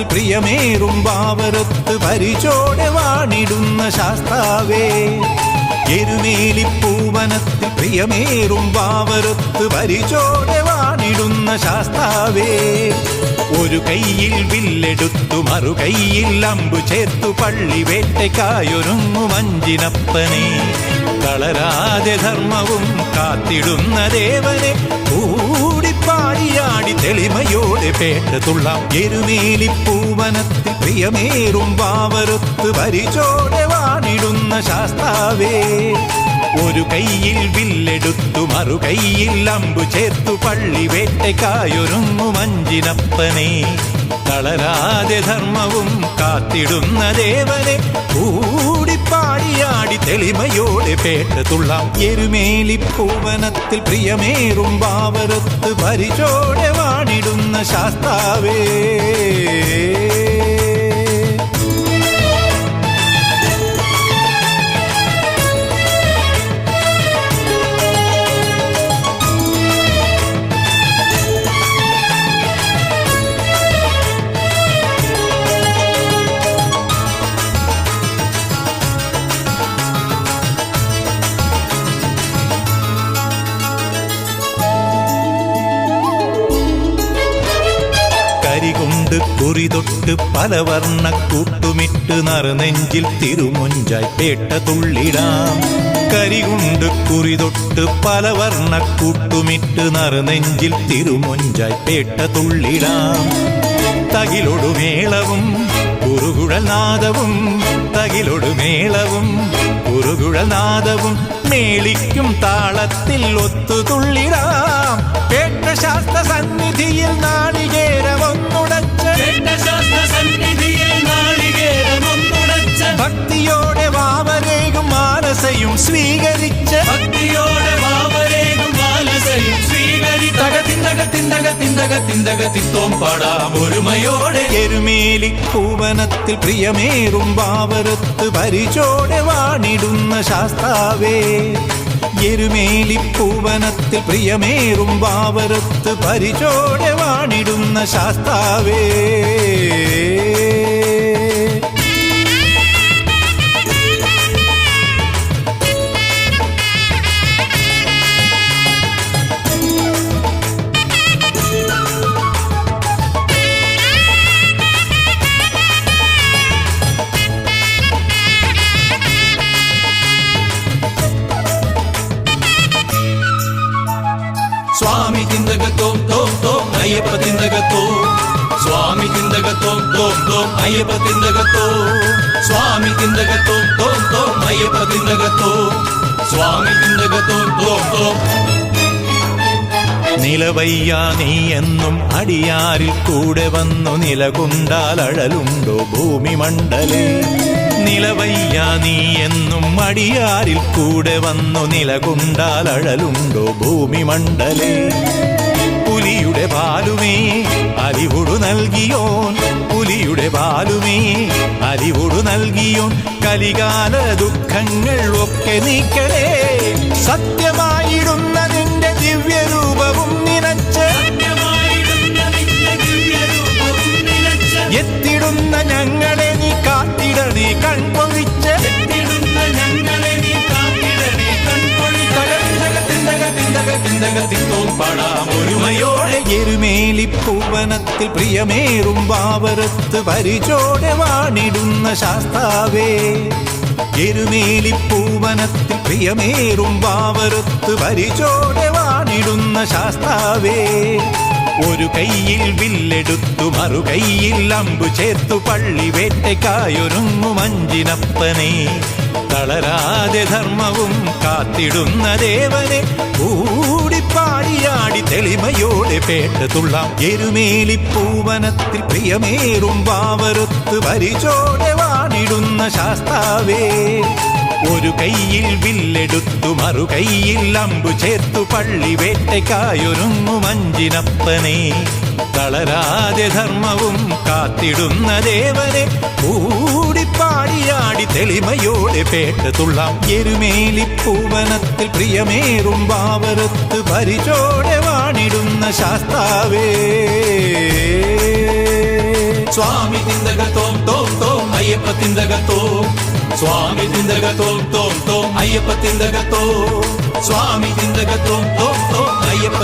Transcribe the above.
പൂവനത്തിൽ പ്രിയമേറും വാവരത്ത് പരിചോടെ വാണിടുന്ന ശാസ്താവേ. എരുമേലി പൂവനത്തിൽ പ്രിയമേറും വാവരത്ത് പരിചോടെ വാണിടുന്ന ശാസ്താവേ. ഒരു കൈയിൽ വില്ലെടുത്തു മറു കൈയിൽ അമ്പു ചേർത്തു പള്ളി വേട്ടയ്ക്കായൊരുങ്ങും അഞ്ചിനപ്പനെ. തളരാതെ ധർമ്മവും കാത്തിടുന്ന ദേവനെ കൂടിപ്പാടിയാടി തെളിമയോടെ പേട്ട തുള്ളാം. എരുമേലി പൂവനത്തിൽ പ്രിയമേറും വാവരത്ത് പരിചോടെ വാണിടുന്ന ശാസ്താവേ. ഒരു കൈയിൽ വില്ലെടുത്തു മറു കൈയിൽ അമ്പു ചേർത്തു പള്ളി വേട്ടയ്ക്കായൊരുങ്ങും അഞ്ചിനപ്പനെ. തളരാതെ ധർമ്മവും കാത്തിടുന്ന ദേവനെ കൂടിപ്പാടിയാടി തെളിമയോടെ പേട്ട തുള്ളാം. എരുമേലി പൂവനത്തിൽ പ്രിയമേറും വാവരത്ത് പരിചോടെ വാണിടുന്ന ശാസ്താവേ. കൊണ്ട് കുറിതൊട്ട് പലവർണ്ണ കൂട്ടുമിട്ട് നറുനെഞ്ചിൽ തിരുമൊഞ്ചായി പേട്ട തുള്ളിടാം. കരികൊണ്ട് കുറിതൊട്ട് പലവർണ്ണ കൂട്ടുമിട്ട് നറുനെഞ്ചിൽ തിരുമൊഞ്ചായി പേട്ട തുള്ളിടാം. തകിലൊടു മേളവും കുറുകുഴൽ നാദവും തകിലൊടു മേളവും കുറുകുഴൽ നാദവും മേളിക്കും താളത്തിൽ ഒത്തു തുള്ളിടാം. പേട്ട ശാസ്ത്ര സന്നിധിയിൽ നാളികേരമൊന്നുടച്ച് ഭക്തിയോടെ വാവരേകും മാനസയും സ്വീകരിച്ച് ഒരുമയോടെ. എരുമേലി പൂവനത്തിൽ പ്രിയമേറും വാവരത്ത് പരിചോടെ വാണിടുന്ന ശാസ്താവേ. എരുമേലി പൂവനത്തിൽ പ്രിയമേറും വാവരത്ത് പരിചോടെ വാണിടുന്ന ശാസ്താവേ. സ്വാമി ചിന്തകത്തോം തോം തോം അയ്യപ്പ ചിന്തകത്തോ. സ്വാമി ചിന്തകത്തോം തോം തോം അയ്യപ്പ ചിന്തകത്തോ. സ്വാമി ചിന്തകത്തോം തോം തോം അയ്യപ്പ ചിന്തകത്തോ. സ്വാമി ചിന്തകത്തോം തോം തോം. നിലവയ്യ നീ എന്നും അടിയാരിൽ കൂടെ വന്നു നിലകൊണ്ടാൽ അഴലുണ്ടോ ഭൂമി മണ്ഡലേ. നിലവയ്യ നീ എന്നും അടിയാരിൽ കൂടെ വന്നു നിലകൊണ്ടാൽ അഴലുണ്ടോ ഭൂമി മണ്ഡലേ. പുലിയുടെ പാലുമേ അലിവുടു നൽകിയോൻ പുലിയുടെ പാലുമേ അലിവുടു നൽകിയോൻ കലികാല ദുഃഖങ്ങൾ ഒക്കെ നീക്കലേ. സത്യമായിടുന്ന നിന്റെ ദിവ്യരൂപവും നിനച്ച് എത്തിടുന്ന ഞങ്ങളെ നീ കാത്തിടണേ കൺപൊഴിച്ച്. ഒരുമയോടെ. എരുമേലി പൂവനത്തിൽ പ്രിയമേറും വാവരത്ത് പരിചോടെ വാണിടുന്ന ശാസ്താവേ. എരുമേലി പൂവനത്തിൽ പ്രിയമേറും വാവരത്ത് പരിചോടെ വാണിടുന്ന ശാസ്താവേ. ഒരു കൈയിൽ വില്ലെടുത്തു മറു കൈയിൽ അമ്പു ചേർത്തു പള്ളി വേട്ടയ്ക്കായൊരുങ്ങും അഞ്ചിനപ്പനെ. തളരാതെ ധർമ്മവും കാത്തിടുന്ന ദേവനെ കൂടിപ്പാടിയാടി തെളിമയോടെ പേട്ട തുള്ളാം. എരുമേലി പൂവനത്തിൽ പ്രിയമേറും വാവരത്ത് പരിചോടെ വാണിടുന്ന ശാസ്താവേ. ഒരു കൈയിൽ വില്ലെടുത്തു മറു കൈയിൽ അമ്പു ചേർത്തു പള്ളി വേട്ടയ്ക്കായൊരുങ്ങും അഞ്ചിനപ്പനെ. തളരാതെ ധർമ്മവും കാത്തിടുന്ന ദേവനെ കൂടിപ്പാടിയാടി തെളിമയോടെ പേട്ട തുള്ളാം. എരുമേലി പൂവനത്തിൽ പ്രിയമേറും വാവരത്ത് പരിചോടെ വാണിടുന്ന ശാസ്താവേ. സ്വാമി തിന്തക തോം തോം തോം അയ്യപ്പ തിന്തക തോം സ്വാമി തിന്തക തോം തോം തോം അയ്യപ്പ തിന്തക തോം സ്വാമി തിന്തക തോം തോം തോം അയ്യപ്പ